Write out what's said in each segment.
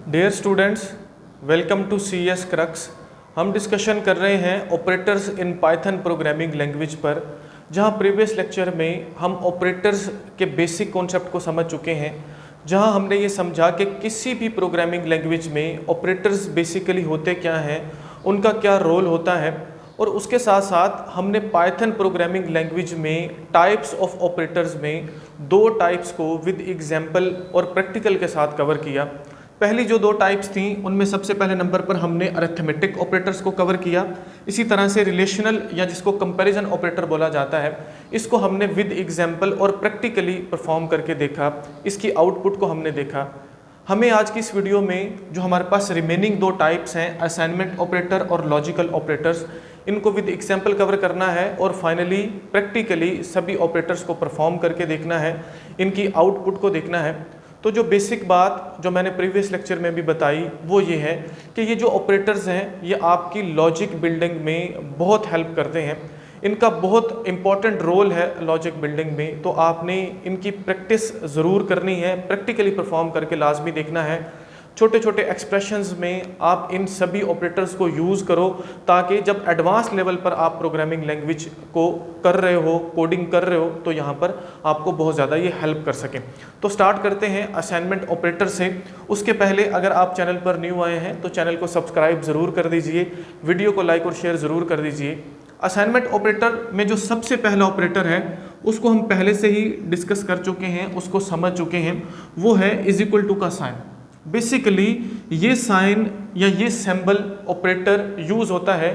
Dear students, welcome to CS crux. हम discussion कर रहे हैं operators in Python programming language पर, जहां प्रीवियस लेक्चर में हम ऑपरेटर्स के बेसिक कॉन्सेप्ट को समझ चुके हैं, जहां हमने ये समझा कि किसी भी प्रोग्रामिंग लैंग्वेज में ऑपरेटर्स बेसिकली होते क्या हैं, उनका क्या रोल होता है, और उसके साथ साथ हमने पाइथन प्रोग्रामिंग लैंग्वेज में टाइप्स ऑफ ऑपरेटर्स में दो टाइप्स को विद एग्जांपल और प्रैक्टिकल के साथ कवर किया। पहली जो दो टाइप्स थी उनमें सबसे पहले नंबर पर हमने अरिथमेटिक ऑपरेटर्स को कवर किया। इसी तरह से रिलेशनल या जिसको कंपैरिजन ऑपरेटर बोला जाता है, इसको हमने विद एग्जांपल और प्रैक्टिकली परफॉर्म करके देखा, इसकी आउटपुट को हमने देखा। हमें आज की इस वीडियो में जो हमारे पास रिमेनिंग दो टाइप्स हैं, असाइनमेंट ऑपरेटर और लॉजिकल ऑपरेटर्स, इनको विद एग्जांपल कवर करना है और फाइनली प्रैक्टिकली सभी ऑपरेटर्स को परफॉर्म करके देखना है, इनकी आउटपुट को देखना है। तो जो बेसिक बात जो मैंने प्रीवियस लेक्चर में भी बताई वो ये है कि ये जो ऑपरेटर्स हैं ये आपकी लॉजिक बिल्डिंग में बहुत हेल्प करते हैं, इनका बहुत इंपॉर्टेंट रोल है लॉजिक बिल्डिंग में। तो आपने इनकी प्रैक्टिस ज़रूर करनी है, प्रैक्टिकली परफॉर्म करके लाजमी देखना है। छोटे छोटे एक्सप्रेशंस में आप इन सभी ऑपरेटर्स को यूज़ करो, ताकि जब एडवांस लेवल पर आप प्रोग्रामिंग लैंग्वेज को कर रहे हो, कोडिंग कर रहे हो, तो यहाँ पर आपको बहुत ज़्यादा ये हेल्प कर सकें। तो स्टार्ट करते हैं असाइनमेंट ऑपरेटर से। उसके पहले अगर आप चैनल पर न्यू आए हैं तो चैनल को सब्सक्राइब ज़रूर कर दीजिए, वीडियो को लाइक और शेयर ज़रूर कर दीजिए। असाइनमेंट ऑपरेटर में जो सबसे पहला ऑपरेटर है उसको हम पहले से ही डिस्कस कर चुके हैं, उसको समझ चुके हैं, वो है इज इक्वल टू का साइन। बेसिकली ये साइन या ये सिंबल ऑपरेटर यूज़ होता है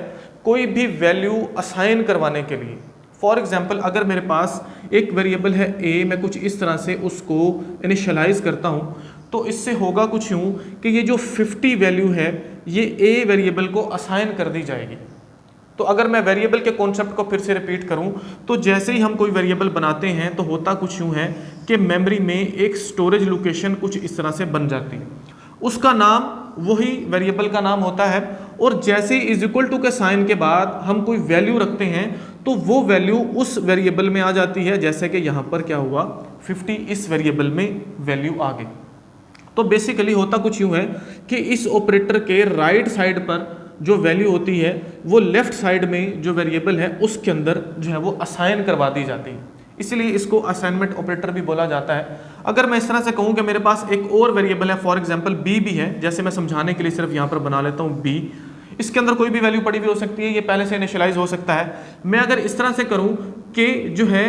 कोई भी वैल्यू असाइन करवाने के लिए। फॉर एग्जांपल अगर मेरे पास एक वेरिएबल है a, मैं कुछ इस तरह से उसको इनिशियलाइज करता हूँ, तो इससे होगा कुछ यूँ कि ये जो 50 वैल्यू है ये a वेरिएबल को असाइन कर दी जाएगी। तो अगर मैं वेरिएबल के कॉन्सेप्ट को फिर से रिपीट करूं, तो जैसे ही हम कोई वेरिएबल बनाते हैं तो होता कुछ यूं है कि मेमोरी में एक स्टोरेज लोकेशन कुछ इस तरह से बन जाती है, उसका नाम वही वेरिएबल का नाम होता है। और जैसे ही इज इक्वल टू के साइन के बाद हम कोई वैल्यू रखते हैं तो वो वैल्यू उस वेरिएबल में आ जाती है। जैसे कि यहाँ पर क्या हुआ, 50 इस वेरिएबल में वैल्यू आ गई। तो बेसिकली होता कुछ यूँ है कि इस ऑपरेटर के राइट साइड पर जो वैल्यू होती है वो लेफ्ट साइड में जो वेरिएबल है उसके अंदर जो है वो असाइन करवा दी जाती है, इसलिए इसको असाइनमेंट ऑपरेटर भी बोला जाता है। अगर मैं इस तरह से कहूँ कि मेरे पास एक और वेरिएबल है, फॉर एग्जांपल b भी है, जैसे मैं समझाने के लिए सिर्फ यहाँ पर बना लेता हूँ b, इसके अंदर कोई भी वैल्यू पड़ी हुई हो सकती है, ये पहले से इनिशियलाइज हो सकता है। मैं अगर इस तरह से करूँ कि जो है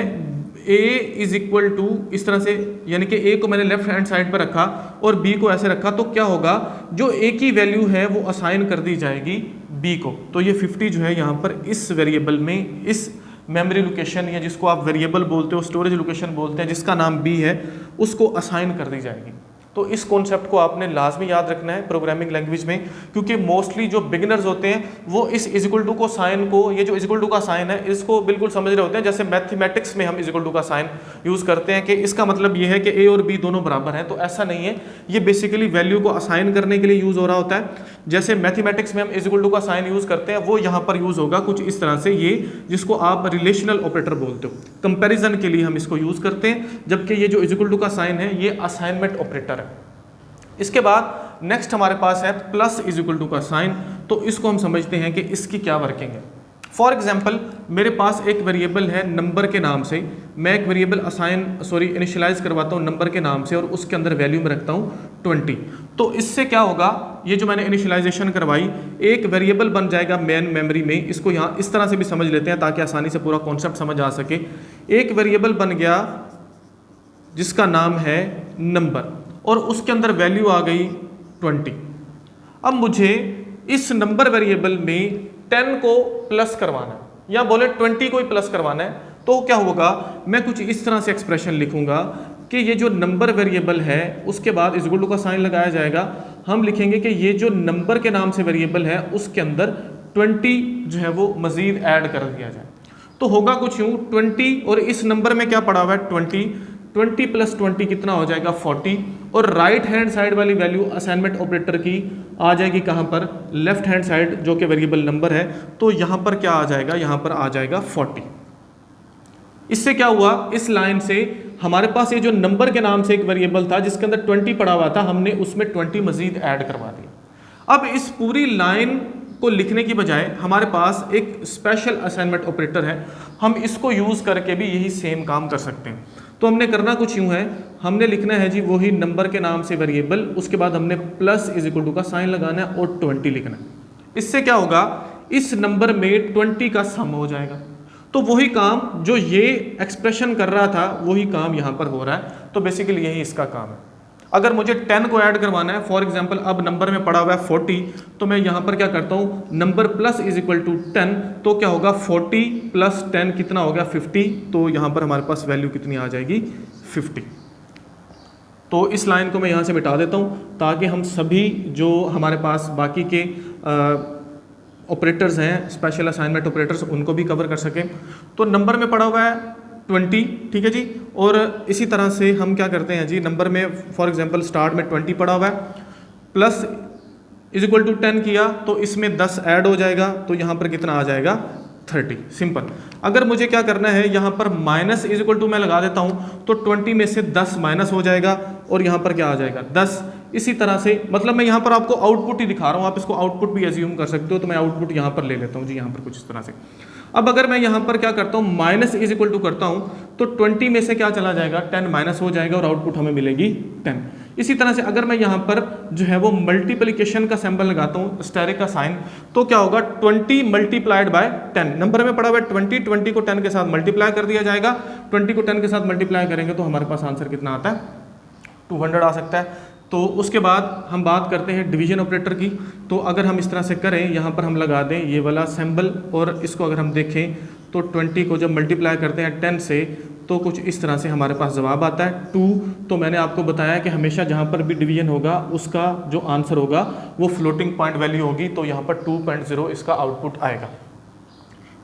a इज इक्वल टू इस तरह से, यानी कि a को मैंने लेफ्ट हैंड साइड पर रखा और b को ऐसे रखा, तो क्या होगा, जो a की वैल्यू है वो असाइन कर दी जाएगी b को। तो ये 50 जो है यहाँ पर इस वेरिएबल में, इस मेमोरी लोकेशन या जिसको आप वेरिएबल बोलते हो, स्टोरेज लोकेशन बोलते हैं, जिसका नाम b है, उसको असाइन कर दी जाएगी। तो इस कॉन्सेप्ट को आपने लाजमी याद रखना है प्रोग्रामिंग लैंग्वेज में, क्योंकि मोस्टली जो बिगिनर्स होते हैं वो इस इज इक्वल टू को साइन को, ये जो इज इक्वल टू का साइन है इसको बिल्कुल समझ रहे होते हैं। जैसे मैथमेटिक्स में हम इज इक्वल टू का साइन यूज़ करते हैं कि इसका मतलब ये है कि a और b दोनों बराबर हैं, तो ऐसा नहीं है, ये बेसिकली वैल्यू को असाइन करने के लिए यूज़ हो रहा होता है। जैसे मैथमेटिक्स में हम इज इक्वल टू का साइन यूज़ करते हैं, वो यहाँ पर यूज़ होगा कुछ इस तरह से, ये जिसको आप रिलेशनल ऑपरेटर बोलते हो, कंपेरिजन के लिए हम इसको यूज़ करते हैं, जबकि ये जो इज इक्वल टू का साइन है ये असाइनमेंट ऑपरेटर है। इसके बाद नेक्स्ट हमारे पास है प्लस इज इक्वल टू का साइन। तो इसको हम समझते हैं कि इसकी क्या वर्किंग है। फॉर एग्जांपल मेरे पास एक वेरिएबल है नंबर के नाम से, मैं एक वेरिएबल इनिशियलाइज करवाता हूँ नंबर के नाम से और उसके अंदर वैल्यू में रखता हूँ 20। तो इससे क्या होगा, ये जो मैंने इनिशियलाइजेशन करवाई एक वेरिएबल बन जाएगा मेन मेमोरी में। इसको यहाँ इस तरह से भी समझ लेते हैं ताकि आसानी से पूरा कॉन्सेप्ट समझ आ सके। एक वेरिएबल बन गया जिसका नाम है नंबर और उसके अंदर वैल्यू आ गई 20। अब मुझे इस नंबर वेरिएबल में 10 को प्लस करवाना है या बोले 20 को ही प्लस करवाना है, तो क्या होगा, मैं कुछ इस तरह से एक्सप्रेशन लिखूंगा कि ये जो नंबर वेरिएबल है उसके बाद इज इक्वल टू का साइन लगाया जाएगा। हम लिखेंगे कि ये जो नंबर के नाम से वेरिएबल है उसके अंदर 20 जो है वो मजीद ऐड कर दिया जाए। तो होगा कुछ यूँ, 20 और इस नंबर में क्या पड़ा हुआ है 20 प्लस 20 कितना हो जाएगा 40, और राइट हैंड साइड वाली वैल्यू असाइनमेंट ऑपरेटर की आ जाएगी कहाँ पर, लेफ्ट हैंड साइड जो कि वेरिएबल नंबर है। तो यहाँ पर क्या आ जाएगा, यहाँ पर आ जाएगा 40। इससे क्या हुआ, इस लाइन से हमारे पास ये जो नंबर के नाम से एक वेरिएबल था जिसके अंदर 20 पड़ा हुआ था, हमने उसमें 20 मजीद ऐड करवा दिया। अब इस पूरी लाइन को लिखने की बजाय हमारे पास एक स्पेशल असाइनमेंट ऑपरेटर है, हम इसको यूज़ करके भी यही सेम काम कर सकते हैं। तो हमने करना कुछ यूँ है, हमने लिखना है जी वही नंबर के नाम से वेरिएबल, उसके बाद हमने प्लस इज इक्वल टू का साइन लगाना है और 20 लिखना है। इससे क्या होगा, इस नंबर में 20 का सम हो जाएगा। तो वही काम जो ये एक्सप्रेशन कर रहा था वही काम यहाँ पर हो रहा है। तो बेसिकली यही इसका काम है। अगर मुझे 10 को ऐड करवाना है, फॉर एग्जांपल अब नंबर में पड़ा हुआ है 40, तो मैं यहाँ पर क्या करता हूँ, number plus is equal to 10, तो क्या होगा 40 प्लस 10 कितना हो गया 50, तो यहाँ पर हमारे पास वैल्यू कितनी आ जाएगी 50। तो इस लाइन को मैं यहाँ से मिटा देता हूँ ताकि हम सभी जो हमारे पास बाकी के ऑपरेटर्स हैं, स्पेशल असाइनमेंट ऑपरेटर्स, उनको भी कवर कर सकें। तो नंबर में पड़ा हुआ है 20, ठीक है जी। और इसी तरह से हम क्या करते हैं जी, नंबर में फॉर एग्जांपल स्टार्ट में 20 पड़ा हुआ है, प्लस इज इक्वल टू 10 किया तो इसमें 10 ऐड हो जाएगा, तो यहाँ पर कितना आ जाएगा 30, सिंपल। अगर मुझे क्या करना है, यहाँ पर माइनस इज इक्वल टू मैं लगा देता हूँ, तो 20 में से 10 माइनस हो जाएगा और यहाँ पर क्या आ जाएगा 10। इसी तरह से मतलब मैं यहाँ पर आपको आउटपुट ही दिखा रहा हूँ, आप इसको आउटपुट भी एज्यूम कर सकते हो। तो मैं आउटपुट यहाँ पर ले लेता हूँ जी, यहाँ पर कुछ इस तरह से। अब अगर मैं यहाँ पर क्या करता हूँ, माइनस इज इक्वल टू करता हूँ, तो 20 में से क्या चला जाएगा 10 माइनस हो जाएगा और आउटपुट हमें मिलेगी 10। इसी तरह से अगर मैं यहाँ पर जो है वो मल्टीप्लिकेशन का सिंबल लगाता हूँ, स्टेरिक का साइन, तो क्या होगा 20 मल्टीप्लाइड बाय 10। नंबर में पड़ा हुआ है 20 को 10 के साथ मल्टीप्लाई कर दिया जाएगा, 20 को 10 के साथ मल्टीप्लाई करेंगे तो हमारे पास आंसर कितना आता है 200 आ सकता है। तो उसके बाद हम बात करते हैं डिवीजन ऑपरेटर की। तो अगर हम इस तरह से करें, यहाँ पर हम लगा दें ये वाला सिंबल, और इसको अगर हम देखें तो 20 को जब मल्टीप्लाई करते हैं 10 से तो कुछ इस तरह से हमारे पास जवाब आता है 2। तो मैंने आपको बताया कि हमेशा जहाँ पर भी डिवीजन होगा उसका जो आंसर होगा वो फ्लोटिंग पॉइंट वैल्यू होगी, तो यहाँ पर 2.0 इसका आउटपुट आएगा।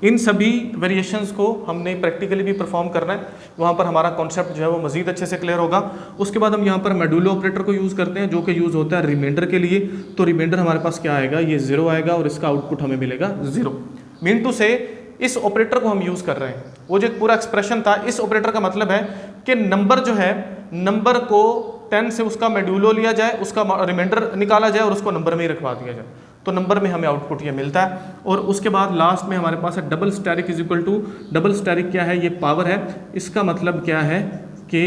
इन सभी वेरिएशंस को हमने प्रैक्टिकली भी परफॉर्म करना है, वहाँ पर हमारा कॉन्सेप्ट जो है वो मजीद अच्छे से क्लियर होगा। उसके बाद हम यहाँ पर मॉड्यूलो ऑपरेटर को यूज़ करते हैं जो कि यूज़ होता है रिमाइंडर के लिए। तो रिमाइंडर हमारे पास क्या आएगा, ये 0 आएगा और इसका आउटपुट हमें मिलेगा 0। मीन टू से इस ऑपरेटर को हम यूज़ कर रहे हैं, वो जो एक पूरा एक्सप्रेशन था, इस ऑपरेटर का मतलब है कि नंबर जो है, नंबर को 10 से उसका मॉड्यूलो लिया जाए, उसका रिमाइंडर निकाला जाए और उसको नंबर में ही रखवा दिया जाए, तो नंबर में हमें आउटपुट ये मिलता है। और उसके बाद लास्ट में हमारे पास है double asterisk is equal to, double asterisk क्या है, ये पावर है, इसका मतलब क्या है कि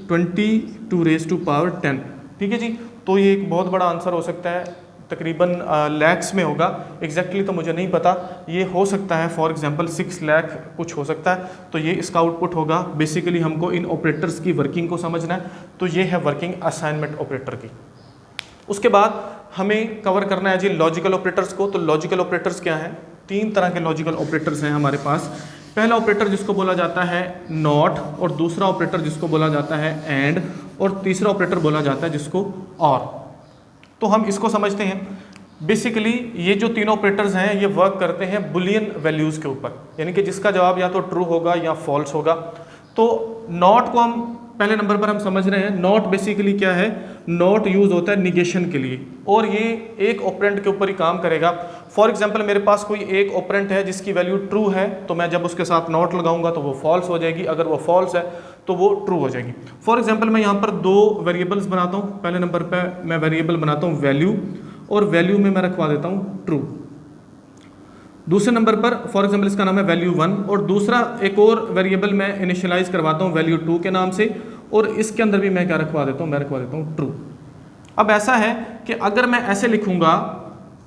20⁻10, ठीक है जी। तो ये एक बहुत बड़ा आंसर हो सकता है, तकरीबन लैक्स में होगा, एग्जैक्टली तो मुझे नहीं पता, ये हो सकता है फॉर एग्जांपल 6 लाख कुछ हो सकता है। तो ये इसका आउटपुट होगा। बेसिकली हमको इन ऑपरेटर्स की वर्किंग को समझना है, तो ये है वर्किंग असाइनमेंट ऑपरेटर की। उसके बाद हमें कवर करना है जी लॉजिकल ऑपरेटर्स को। तो लॉजिकल ऑपरेटर्स क्या हैं, 3 तरह के लॉजिकल ऑपरेटर्स हैं हमारे पास। पहला ऑपरेटर जिसको बोला जाता है नॉट, और दूसरा ऑपरेटर जिसको बोला जाता है एंड, और तीसरा ऑपरेटर बोला जाता है जिसको और। तो हम इसको समझते हैं। बेसिकली ये जो तीनों ऑपरेटर्स हैं ये वर्क करते हैं बुलियन वैल्यूज़ के ऊपर, यानी कि जिसका जवाब या तो ट्रू होगा या फॉल्स होगा। तो नॉट को हम पहले नंबर पर हम समझ रहे हैं। नॉट बेसिकली क्या है, नॉट यूज होता है निगेशन के लिए, और ये एक ऑपरेंट के ऊपर ही काम करेगा। फॉर एग्जांपल मेरे पास कोई एक ऑपरेंट है जिसकी वैल्यू ट्रू है, तो मैं जब उसके साथ नॉट लगाऊंगा तो वो फॉल्स हो जाएगी, अगर वो फॉल्स है तो वो ट्रू हो जाएगी। फॉर एग्जांपल मैं यहाँ पर 2 वेरिएबल्स बनाता हूँ। पहले नंबर पर मैं वेरिएबल बनाता हूँ वैल्यू, और वैल्यू में मैं रखवा देता हूँ ट्रू। दूसरे नंबर पर फॉर एग्जांपल इसका नाम है वैल्यू 1, और दूसरा एक और वेरिएबल मैं इनिशियलाइज करवाता हूँ वैल्यू 2 के नाम से, और इसके अंदर भी मैं क्या रखवा देता हूँ, मैं रखवा देता हूँ ट्रू। अब ऐसा है कि अगर मैं ऐसे लिखूंगा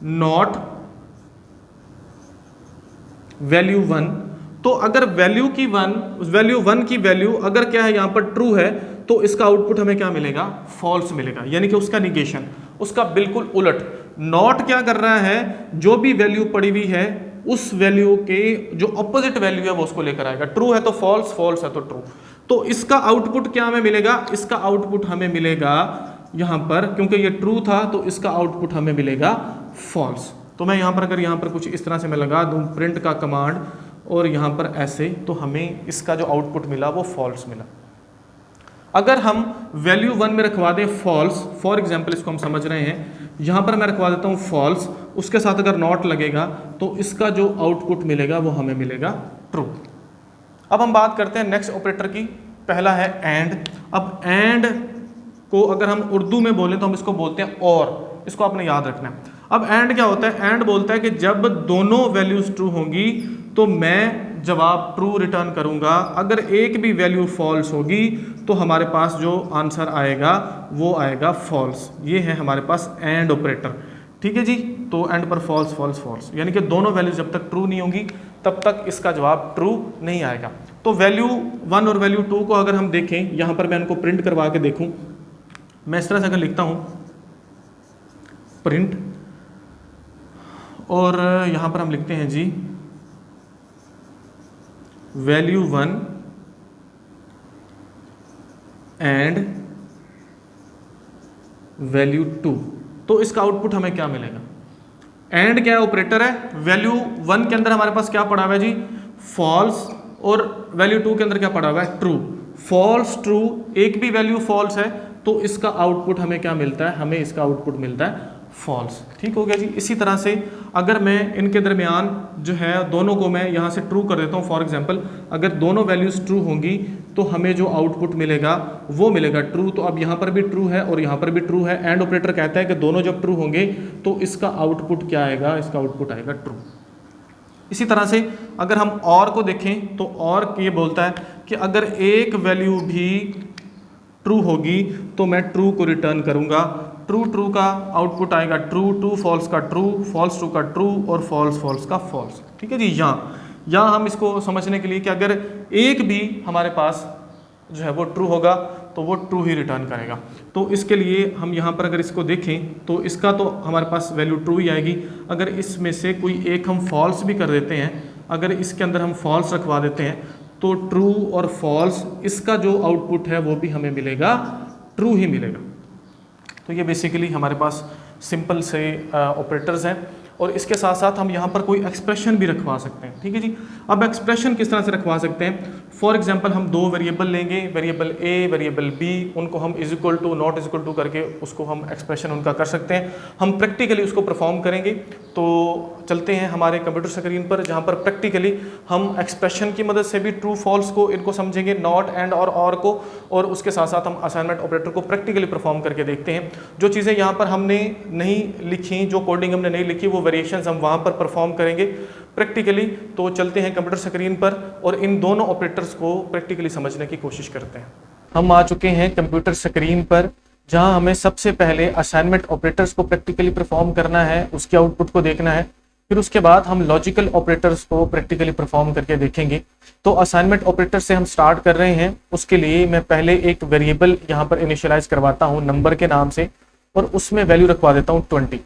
नॉट वैल्यू 1, तो अगर वैल्यू 1 की वैल्यू अगर क्या है यहाँ पर ट्रू है, तो इसका आउटपुट हमें क्या मिलेगा, फॉल्स मिलेगा, यानी कि उसका निगेशन, उसका बिल्कुल उलट। नॉट क्या कर रहा है, जो भी वैल्यू पड़ी हुई है उस वैल्यू के जो अपोजिट वैल्यू है वो उसको लेकर आएगा। ट्रू है तो फॉल्स, फॉल्स है तो ट्रू। तो इसका आउटपुट क्या हमें मिलेगा, इसका आउटपुट हमें मिलेगा यहाँ पर, क्योंकि ये ट्रू था तो इसका आउटपुट हमें मिलेगा फॉल्स। तो मैं यहाँ पर अगर यहाँ पर कुछ इस तरह से मैं लगा दूँ प्रिंट का कमांड, और यहाँ पर ऐसे, तो हमें इसका जो आउटपुट मिला वो फॉल्स मिला। अगर हम वैल्यू 1 में रखवा दें फॉल्स, फॉर एग्जांपल इसको हम समझ रहे हैं, यहाँ पर मैं रखवा देता हूँ फॉल्स, उसके साथ अगर नॉट लगेगा तो इसका जो आउटपुट मिलेगा वो हमें मिलेगा ट्रू। अब हम बात करते हैं नेक्स्ट ऑपरेटर की, पहला है एंड। अब एंड को अगर हम उर्दू में बोलें तो हम इसको बोलते हैं और, इसको आपने याद रखना है। अब एंड क्या होता है? एंड बोलता है कि जब दोनों वैल्यूज ट्रू होंगी तो मैं जवाब ट्रू रिटर्न करूंगा, अगर एक भी वैल्यू फॉल्स होगी तो हमारे पास जो आंसर आएगा वो आएगा फॉल्स। ये है हमारे पास एंड ऑपरेटर, ठीक है जी। तो एंड पर फॉल्स फॉल्स फॉल्स, यानी कि दोनों वैल्यूज जब तक ट्रू नहीं होंगी तब तक इसका जवाब ट्रू नहीं आएगा। तो वैल्यू 1 और वैल्यू 2 को अगर हम देखें, यहाँ पर मैं इनको प्रिंट करवा के देखूं, मैं इस तरह से अगर लिखता हूँ प्रिंट, और यहाँ पर हम लिखते हैं जी वैल्यू 1 एंड वैल्यू 2, तो इसका आउटपुट हमें क्या मिलेगा? एंड क्या है? ऑपरेटर है। वैल्यू 1 के अंदर हमारे पास क्या पड़ा हुआ है जी? फॉल्स, और वैल्यू 2 के अंदर क्या पड़ा हुआ है? ट्रू। फॉल्स ट्रू, एक भी वैल्यू फॉल्स है तो इसका आउटपुट हमें क्या मिलता है? हमें इसका आउटपुट मिलता है फॉल्स। ठीक हो गया जी। इसी तरह से अगर मैं इनके दरमियान जो है दोनों को मैं यहाँ से ट्रू कर देता हूँ, फॉर एग्जांपल अगर दोनों वैल्यूज ट्रू होंगी तो हमें जो आउटपुट मिलेगा वो मिलेगा ट्रू। तो अब यहाँ पर भी ट्रू है और यहाँ पर भी ट्रू है। एंड ऑपरेटर कहता है कि दोनों जब ट्रू होंगे तो इसका आउटपुट क्या आएगा? इसका आउटपुट आएगा ट्रू। इसी तरह से अगर हम और को देखें तो और ये बोलता है कि अगर एक वैल्यू भी ट्रू होगी तो मैं ट्रू को रिटर्न करूंगा। ट्रू ट्रू का आउटपुट आएगा ट्रू, ट्रू फॉल्स का ट्रू, फॉल्स ट्रू का ट्रू, और फॉल्स फॉल्स का फॉल्स। ठीक है जी। यहाँ हम इसको समझने के लिए कि अगर एक भी हमारे पास जो है वो ट्रू होगा तो वो ट्रू ही रिटर्न करेगा। तो इसके लिए हम यहाँ पर अगर इसको देखें तो इसका तो हमारे पास वैल्यू ट्रू ही आएगी। अगर इसमें से कोई एक हम फॉल्स भी कर देते हैं, अगर इसके अंदर हम फॉल्स रखवा देते हैं तो ट्रू और फॉल्स, इसका जो आउटपुट है वो भी हमें मिलेगा ट्रू ही मिलेगा। तो ये बेसिकली हमारे पास सिंपल से ऑपरेटर्स हैं, और इसके साथ साथ हम यहाँ पर कोई एक्सप्रेशन भी रखवा सकते हैं। ठीक है जी। अब एक्सप्रेशन किस तरह से रखवा सकते हैं? फॉर एग्जांपल हम दो वेरिएबल लेंगे, वेरिएबल ए, वेरिएबल बी, उनको हम is equal to not is equal to करके उसको हम एक्सप्रेशन उनका कर सकते हैं। हम प्रैक्टिकली उसको परफॉर्म करेंगे। तो चलते हैं हमारे कंप्यूटर स्क्रीन पर, जहाँ पर प्रैक्टिकली हम एक्सप्रेशन की मदद से भी ट्रू फॉल्स को इनको समझेंगे, नॉट एंड और को, और उसके साथ साथ हम असाइनमेंट ऑपरेटर को प्रैक्टिकली परफॉर्म करके देखते हैं। जो चीज़ें यहाँ पर हमने नहीं लिखी, जो कोडिंग हमने नहीं लिखी, वो वेरिएशंस हम वहाँ पर परफॉर्म करेंगे प्रैक्टिकली। तो चलते हैं कंप्यूटर स्क्रीन पर और इन दोनों ऑपरेटर्स को प्रैक्टिकली समझने की कोशिश करते हैं। हम आ चुके हैं कंप्यूटर स्क्रीन पर, जहां हमें सबसे पहले असाइनमेंट ऑपरेटर्स को प्रैक्टिकली परफॉर्म करना है, उसके आउटपुट को देखना है। फिर उसके बाद हम लॉजिकल ऑपरेटर्स को प्रैक्टिकली परफॉर्म करके देखेंगे। तो असाइनमेंट ऑपरेटर से हम स्टार्ट कर रहे हैं। उसके लिए मैं पहले एक वेरिएबल यहाँ पर इनिशियलाइज करवाता हूँ नंबर के नाम से, और उसमें वैल्यू रखवा देता हूँ 20।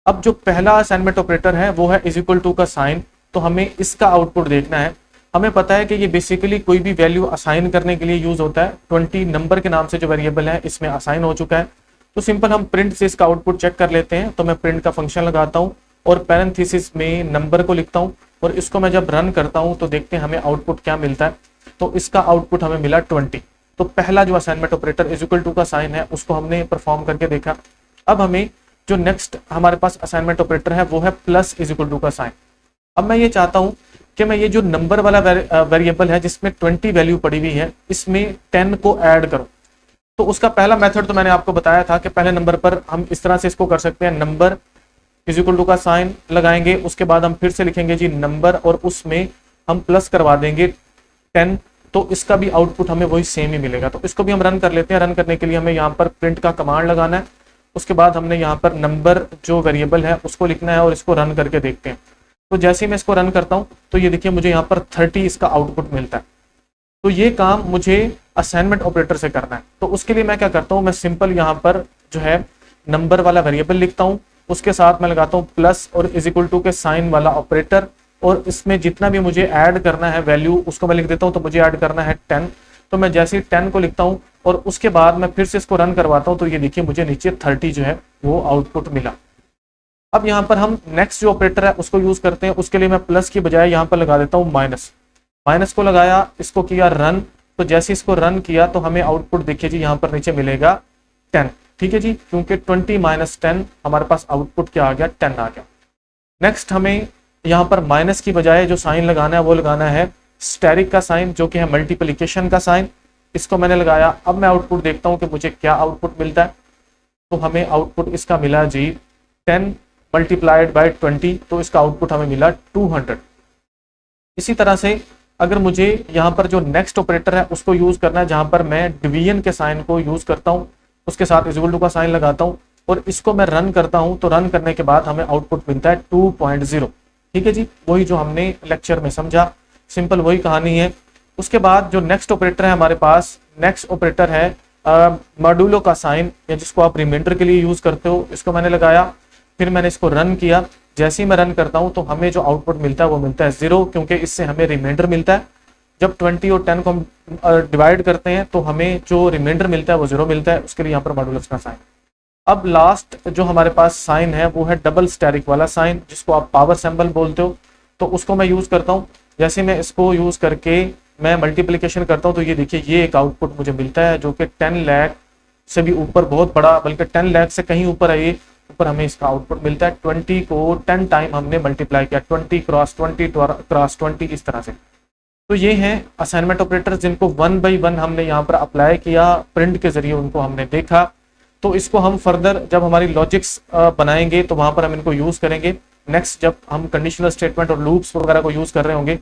अब जो पहला असाइनमेंट ऑपरेटर है वो है इज इक्वल टू का साइन। तो हमें इसका आउटपुट देखना है। हमें पता है कि ये बेसिकली कोई भी वैल्यू असाइन करने के लिए यूज होता है। 20 नंबर के नाम से जो वेरिएबल है इसमें असाइन हो चुका है। तो सिंपल हम प्रिंट से इसका आउटपुट चेक कर लेते हैं। तो मैं प्रिंट का फंक्शन लगाता हूँ और पैरेंथेसिस में नंबर को लिखता हूँ, और इसको मैं जब रन करता हूँ तो देखते हैं हमें आउटपुट क्या मिलता है। तो इसका आउटपुट हमें मिला 20। तो पहला जो assignment operator is equal to का साइन है उसको हमने परफॉर्म करके देखा। अब हमें जो नेक्स्ट हमारे पास असाइनमेंट ऑपरेटर है वो है प्लस इज इक्वल टू का साइन। अब मैं ये चाहता हूं कि मैं ये जो नंबर वाला वेरिएबल है जिसमें 20 वैल्यू पड़ी हुई है, इसमें 10 को ऐड करूं। तो उसका पहला मेथड तो मैंने आपको बताया था कि पहले नंबर पर हम इस तरह से इसको कर सकते हैं, नंबर इज इक्वल टू का साइन लगाएंगे, उसके बाद हम फिर से लिखेंगे जी नंबर, और उसमें हम प्लस करवा देंगे 10। तो इसका भी आउटपुट हमें वही सेम ही मिलेगा। तो इसको भी हम रन कर लेते हैं। रन करने के लिए हमें यहाँ पर प्रिंट का कमांड लगाना है। उसके बाद हमने यहाँ पर नंबर जो वेरिएबल है उसको लिखना है और इसको रन करके देखते हैं। तो जैसे ही मैं इसको रन करता हूँ तो ये देखिए मुझे यहाँ पर 30 इसका आउटपुट मिलता है। तो ये काम मुझे असाइनमेंट ऑपरेटर से करना है। तो उसके लिए मैं क्या करता हूँ, मैं सिंपल यहाँ पर जो है नंबर वाला वेरिएबल लिखता हूँ, उसके साथ मैं लगाता हूँ प्लस और इज इक्वल टू के साइन वाला ऑपरेटर, और इसमें जितना भी मुझे ऐड करना है वैल्यू उसको मैं लिख देता हूँ। तो मुझे ऐड करना है 10। तो मैं जैसे ही 10 को लिखता हूँ और उसके बाद मैं फिर से इसको रन करवाता हूँ तो ये देखिए मुझे नीचे 30 जो है वो आउटपुट मिला। अब यहाँ पर हम नेक्स्ट जो ऑपरेटर है उसको यूज करते हैं। उसके लिए मैं प्लस की बजाय यहाँ पर लगा देता हूँ माइनस। माइनस को लगाया, इसको किया रन। तो जैसे इसको रन किया तो हमें आउटपुट देखिए जी यहाँ पर नीचे मिलेगा 10। ठीक है जी, क्योंकि 20 माइनस 10 हमारे पास आउटपुट क्या आ गया, 10 आ गया। नेक्स्ट हमें यहाँ पर माइनस की बजाय जो साइन लगाना है वो लगाना है स्टेरिक का साइन, जो कि है मल्टीप्लिकेशन का साइन। इसको मैंने लगाया। अब मैं आउटपुट देखता हूँ कि मुझे क्या आउटपुट मिलता है। तो हमें आउटपुट इसका मिला जी 10 मल्टीप्लाइड बाय 20, तो इसका आउटपुट हमें मिला 200। इसी तरह से अगर मुझे यहाँ पर जो नेक्स्ट ऑपरेटर है उसको यूज करना है, जहां पर मैं डिवीजन के साइन को यूज करता हूँ, उसके साथ इक्वल टू का साइन लगाता हूँ और इसको मैं रन करता हूँ, तो रन करने के बाद हमें आउटपुट मिलता है 2.0। ठीक है जी, वही जो हमने लेक्चर में समझा, सिंपल वही कहानी है। उसके बाद जो नेक्स्ट ऑपरेटर है हमारे पास, नेक्स्ट ऑपरेटर है मॉड्यूलो का साइन, या जिसको आप रिमाइंडर के लिए यूज करते हो। इसको मैंने लगाया, फिर मैंने इसको रन किया। जैसे ही मैं रन करता हूं तो हमें जो आउटपुट मिलता है वो मिलता है 0, क्योंकि इससे हमें रिमाइंडर मिलता है। जब 20 और 10 को हम डिवाइड करते हैं तो हमें जो रिमाइंडर मिलता है वो 0 मिलता है, उसके लिए यहाँ पर मॉड्यूलस का साइन। अब लास्ट जो हमारे पास साइन है वो है डबल स्टेरिक वाला साइन, जिसको आप पावर सिंबल बोलते हो। तो उसको मैं यूज करता हूँ। जैसे मैं इसको यूज करके मैं मल्टीप्लिकेशन करता हूँ तो ये देखिए ये एक आउटपुट मुझे मिलता है जो कि 10 लाख से भी ऊपर, बहुत बड़ा, बल्कि 10 लाख से कहीं ऊपर है, ये ऊपर हमें इसका आउटपुट मिलता है। 20 को 10 टाइम हमने मल्टीप्लाई किया, 20 क्रॉस 20 क्रॉस 20, इस तरह से। तो ये हैं असाइनमेंट ऑपरेटर, जिनको 1 बाई 1 हमने यहाँ पर अप्लाई किया, प्रिंट के जरिए उनको हमने देखा। तो इसको हम फर्दर जब हमारी लॉजिक्स बनाएंगे तो वहां पर हम इनको यूज करेंगे। नेक्स्ट जब हम कंडीशनल स्टेटमेंट और लूप्स वगैरह को यूज कर रहे होंगे।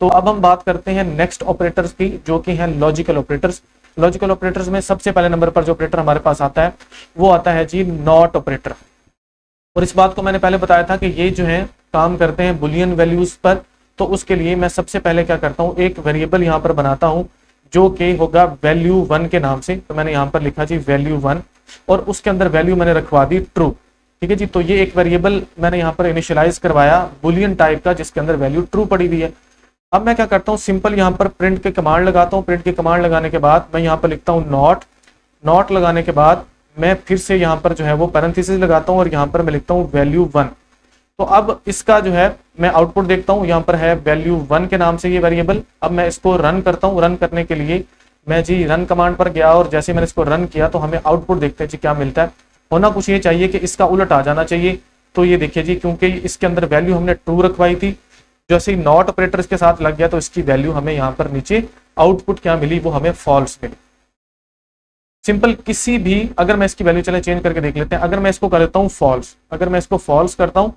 तो अब हम बात करते हैं नेक्स्ट ऑपरेटर्स की, जो कि हैं लॉजिकल ऑपरेटर्स। लॉजिकल ऑपरेटर्स में सबसे पहले नंबर पर जो ऑपरेटर हमारे पास आता है वो आता है जी नॉट ऑपरेटर। और इस बात को मैंने पहले बताया था कि ये जो है काम करते हैं बुलियन वैल्यूज पर। तो उसके लिए मैं सबसे पहले क्या करता हूँ, एक वेरिएबल यहाँ पर बनाता हूँ जो कि होगा वैल्यू 1 के नाम से। तो मैंने यहाँ पर लिखा जी वैल्यू 1 और उसके अंदर वैल्यू मैंने रखवा दी ट्रू। ठीक है जी, तो ये एक वेरिएबल मैंने यहाँ पर इनिशियलाइज करवाया बुलियन टाइप का, जिसके अंदर वैल्यू ट्रू पड़ी हुई है। अब मैं क्या करता हूँ, सिंपल यहाँ पर प्रिंट के कमांड लगाता हूँ। प्रिंट के कमांड लगाने के बाद मैं यहाँ पर लिखता हूँ नॉट। नॉट लगाने के बाद मैं फिर से यहाँ पर जो है वो पैरेंथेसिस लगाता हूँ और यहाँ पर मैं लिखता हूँ वैल्यू 1। तो अब इसका जो है मैं आउटपुट देखता हूँ, यहाँ पर है वैल्यू 1 के नाम से ये वेरिएबल। अब मैं इसको रन करता हूँ। रन करने के लिए मैं जी रन कमांड पर गया और जैसे मैंने इसको रन किया तो हमें आउटपुट देखते हैं जी क्या मिलता है। होना कुछ ये चाहिए कि इसका उलट आ जाना चाहिए। तो ये देखिए जी, क्योंकि इसके अंदर वैल्यू हमने ट्रू रखवाई थी, जैसे ही नॉट ऑपरेटर के साथ लग गया तो इसकी वैल्यू हमें यहाँ पर नीचे आउटपुट क्या मिली, वो हमें फॉल्स मिली। सिंपल किसी भी, अगर मैं इसकी वैल्यू चले चेंज करके देख लेते हैं। अगर मैं इसको कर देता हूँ फॉल्स, अगर मैं इसको फॉल्स करता हूँ,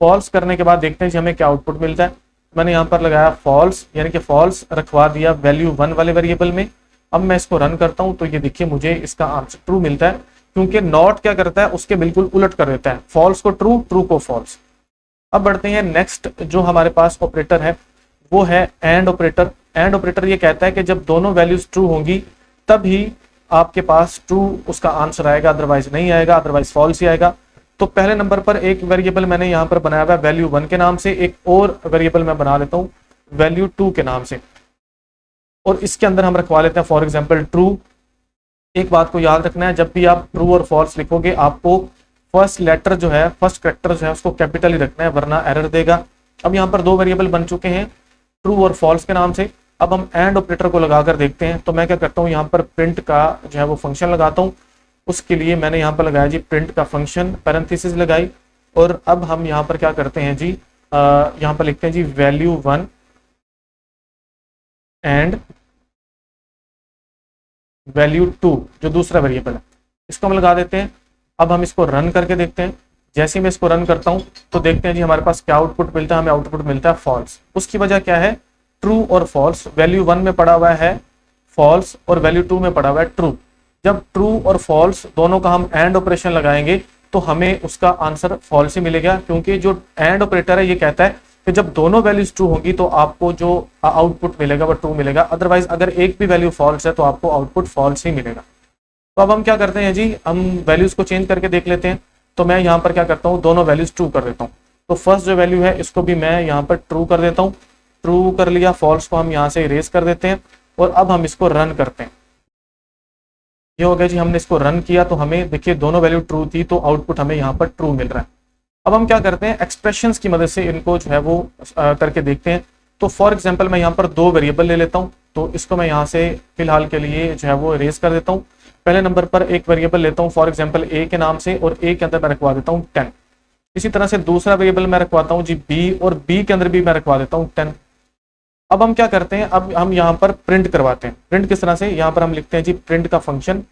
फॉल्स करने के बाद देखते हैं जी हमें क्या आउटपुट मिलता है। मैंने यहाँ पर लगाया फॉल्स, यानी कि फॉल्स रखवा दिया वैल्यू 1 वाले वेरिएबल में। अब मैं इसको रन करता हूँ तो ये देखिए मुझे इसका आंसर ट्रू मिलता है, क्योंकि नॉट क्या करता है उसके बिल्कुल उलट कर देता है, फॉल्स को ट्रू, ट्रू को फॉल्स। अब बढ़ते हैं नेक्स्ट जो हमारे पास ऑपरेटर है वो है एंड ऑपरेटर। एंड ऑपरेटर ये कहता है कि जब दोनों वैल्यूज ट्रू होंगी तभी आपके पास ट्रू उसका आंसर आएगा, अदरवाइज नहीं आएगा, अदरवाइज फॉल्स ही आएगा। तो पहले नंबर पर एक वेरिएबल मैंने यहाँ पर बनाया हुआ है वैल्यू 1 के नाम से, एक और वेरिएबल मैं बना लेता हूँ वैल्यू 2 के नाम से, और इसके अंदर हम रखवा लेते हैं फॉर एग्जाम्पल ट्रू। एक बात को याद रखना है, जब भी आप ट्रू और फॉल्स लिखोगे आपको फर्स्ट लेटर जो है, फर्स्ट कैरेक्टर जो है उसको कैपिटल ही रखना है, वरना एरर देगा। अब यहाँ पर दो वेरिएबल बन चुके हैं ट्रू और फॉल्स के नाम से। अब हम एंड ऑपरेटर को लगाकर देखते हैं। तो मैं क्या करता हूँ, यहाँ पर प्रिंट का जो है वो फंक्शन लगाता हूँ। उसके लिए मैंने यहाँ पर लगाया जी प्रिंट का फंक्शन, पैरेंथेसिस लगाई, और अब हम यहाँ पर क्या करते हैं जी, यहाँ पर लिखते हैं जी वैल्यू 1 एंड वैल्यू 2 जो दूसरा वेरिएबल है, इसको हम लगा देते हैं। अब हम इसको रन करके देखते हैं। जैसे ही मैं इसको रन करता हूँ तो देखते हैं जी हमारे पास क्या आउटपुट मिलता है। हमें आउटपुट मिलता है फॉल्स। उसकी वजह क्या है, ट्रू और फॉल्स। वैल्यू 1 में पड़ा हुआ है फॉल्स और वैल्यू 2 में पड़ा हुआ है ट्रू। जब ट्रू और फॉल्स दोनों का हम एंड ऑपरेशन लगाएंगे तो हमें उसका आंसर फॉल्स ही मिलेगा, क्योंकि जो एंड ऑपरेटर है ये कहता है कि जब दोनों वैल्यूज ट्रू होंगी तो आपको जो आउटपुट मिलेगा वो ट्रू मिलेगा, अदरवाइज अगर एक भी वैल्यू फॉल्स है तो आपको आउटपुट फॉल्स ही मिलेगा। तो अब हम क्या करते हैं जी, हम वैल्यूज को चेंज करके देख लेते हैं। तो मैं यहाँ पर क्या करता हूँ, दोनों वैल्यूज ट्रू कर देता हूँ। तो फर्स्ट जो वैल्यू है इसको भी मैं यहाँ पर ट्रू कर देता हूँ। ट्रू कर लिया, फॉल्स को हम यहाँ से इरेज कर देते हैं और अब हम इसको रन करते हैं। ये हो गया जी, हमने इसको रन किया तो हमें देखिए दोनों वैल्यू ट्रू थी, तो आउटपुट हमें यहाँ पर ट्रू मिल रहा है। अब हम क्या करते हैं, एक्सप्रेशंस की मदद से इनको जो है वो करके देखते हैं। तो फॉर एग्जांपल मैं यहाँ पर दो वेरिएबल ले लेता हूँ। तो इसको मैं यहाँ से फिलहाल के लिए जो है वो इरेज कर देता हूँ। पहले नंबर पर एक वेरिएबल लेता हूँ फॉर एग्जांपल ए के नाम से, और ए के अंदर मैं रखवा देता हूँ 10। इसी तरह से दूसरा वेरिएबल मैं रखवाता हूँ जी बी, और बी के अंदर भी मैं रखवा देता हूँ 10। अब हम क्या करते हैं, अब हम यहाँ पर प्रिंट करवाते हैं। प्रिंट किस तरह से, यहाँ पर हम लिखते हैं जी प्रिंट का फंक्शन,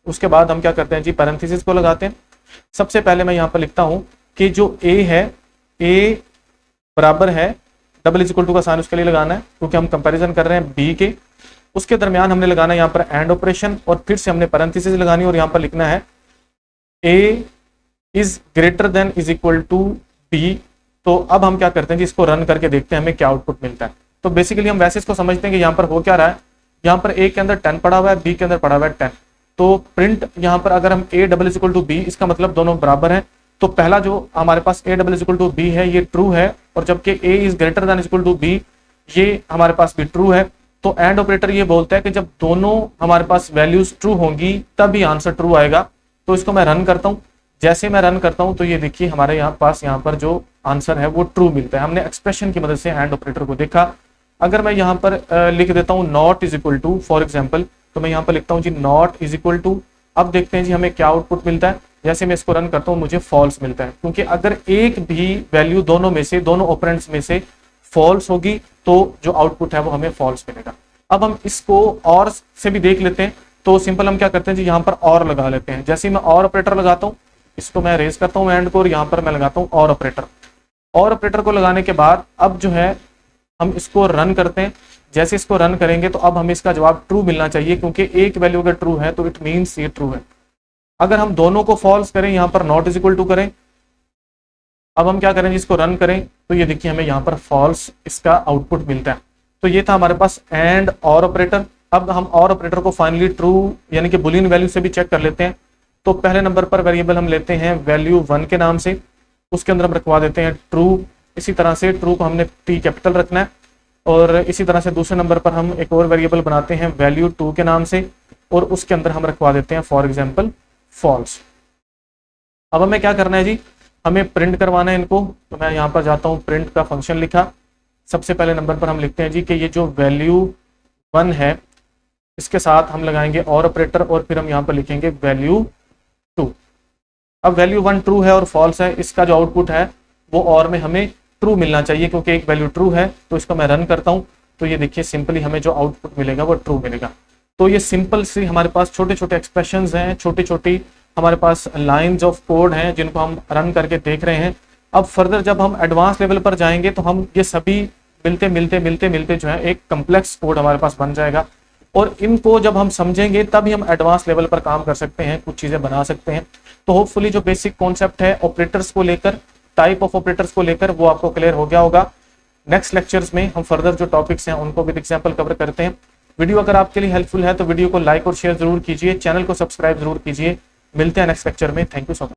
उसके बाद हम क्या करते हैं जी पैरेंथेसिस को लगाते हैं। सबसे पहले मैं यहाँ पर लिखता हूँ कि जो a है, a बराबर है डबल इज इक्वल टू का साइन उसके लिए लगाना है क्योंकि हम कंपैरिजन कर रहे हैं b के। उसके दरमियान हमने लगाना है यहाँ पर एंड ऑपरेशन और फिर से हमने पैरेंथेसिस लगानी है और यहाँ पर लिखना है a is greater than is equal to b। तो अब हम क्या करते हैं जी इसको रन करके देखते हैं हमें क्या आउटपुट मिलता है। तो बेसिकली हम वैसे इसको समझते हैं कि यहाँ पर हो क्या रहा है, यहाँ पर a के अंदर 10 पड़ा हुआ है, b के अंदर पड़ा हुआ है 10। तो प्रिंट यहाँ पर अगर हम a double is equal to b, इसका मतलब दोनों बराबर हैं। तो पहला जो हमारे पास a double is equal to b है ये ट्रू है, और जबकि a is greater than is equal to b ये हमारे पास भी ट्रू है। तो एंड ऑपरेटर ये बोलता है कि जब दोनों हमारे पास वैल्यूज ट्रू होंगी तभी आंसर ट्रू आएगा। तो इसको मैं रन करता हूँ, जैसे मैं रन करता हूँ तो ये देखिए हमारे यहाँ पास यहाँ पर जो आंसर है वो ट्रू मिलता है। हमने एक्सप्रेशन की मदद से एंड ऑपरेटर को देखा। अगर मैं यहाँ पर लिख देता हूँ not is equal to for example, तो मैं यहाँ पर लिखता हूँ जी नॉट इज इक्वल टू, अब देखते हैं जी हमें क्या आउटपुट मिलता है। जैसे मैं इसको रन करता हूँ मुझे फॉल्स मिलता है, क्योंकि अगर एक भी वैल्यू दोनों में से, दोनों ऑपरेंड्स में से फॉल्स होगी तो जो आउटपुट है वो हमें फॉल्स मिलेगा। अब हम इसको और से भी देख लेते हैं। तो सिंपल हम क्या करते हैं जी यहाँ पर और लगा लेते हैं। जैसे मैं और ऑपरेटर लगाता हूँ, इसको मैं रेज करता हूँ एंड को, और यहाँ पर मैं लगाता हूँ और ऑपरेटर। और ऑपरेटर को लगाने के बाद अब जो है हम इसको रन करते हैं। जैसे इसको रन करेंगे तो अब हमें इसका जवाब ट्रू मिलना चाहिए, क्योंकि एक वैल्यू अगर ट्रू है तो इट मीन्स ये ट्रू है। अगर हम दोनों को फॉल्स करें, यहाँ पर नॉट इज इक्वल टू करें, अब हम क्या करेंगे इसको रन करें तो ये देखिए हमें यहाँ पर फॉल्स इसका आउटपुट मिलता है। तो ये था हमारे पास एंड और ऑपरेटर। अब हम और ऑपरेटर को फाइनली ट्रू यानी कि बुलियन वैल्यू से भी चेक कर लेते हैं। तो पहले नंबर पर वेरिएबल हम लेते हैं वैल्यू 1 के नाम से, उसके अंदर हम रखवा देते हैं ट्रू। इसी तरह से ट्रू को हमने टी कैपिटल रखना है, और इसी तरह से दूसरे नंबर पर हम एक और वेरिएबल बनाते हैं वैल्यू 2 के नाम से, और उसके अंदर हम रखवा देते हैं फॉर एग्जाम्पल फॉल्स। अब हमें क्या करना है जी, हमें प्रिंट करवाना है इनको। तो मैं यहाँ पर जाता हूँ, प्रिंट का फंक्शन लिखा। सबसे पहले नंबर पर हम लिखते हैं जी कि ये जो वैल्यू 1 है इसके साथ हम लगाएंगे और ऑपरेटर, और फिर हम यहाँ पर लिखेंगे वैल्यू 2। अब वैल्यू 1 ट्रू है और फॉल्स है, इसका जो आउटपुट है वो और में हमें ट्रू मिलना चाहिए, क्योंकि एक वैल्यू ट्रू है। तो इसको मैं रन करता हूँ तो ये देखिए सिंपली हमें जो आउटपुट मिलेगा वो ट्रू मिलेगा। तो ये सिंपल सी हमारे पास छोटे छोटे एक्सप्रेशंस हैं, छोटी छोटी हमारे पास लाइंस ऑफ कोड हैं जिनको हम रन करके देख रहे हैं। अब फर्दर जब हम एडवांस लेवल पर जाएंगे तो हम ये सभी मिलते मिलते मिलते मिलते जो है एक कम्प्लेक्स कोड हमारे पास बन जाएगा, और इनको जब हम समझेंगे तभी हम एडवांस लेवल पर काम कर सकते हैं, कुछ चीज़ें बना सकते हैं। तो होपफुली जो बेसिक कॉन्सेप्ट है ऑपरेटर्स को लेकर, टाइप ऑफ ऑपरेटर्स को लेकर, वो आपको क्लियर हो गया होगा। नेक्स्ट लेक्चर्स में हम फर्दर जो टॉपिक्स हैं उनको विद एग्जाम्पल कवर करते हैं। वीडियो अगर आपके लिए हेल्पफुल है तो वीडियो को लाइक और शेयर जरूर कीजिए, चैनल को सब्सक्राइब जरूर कीजिए। मिलते हैं नेक्स्ट लेक्चर में। Thank you so much.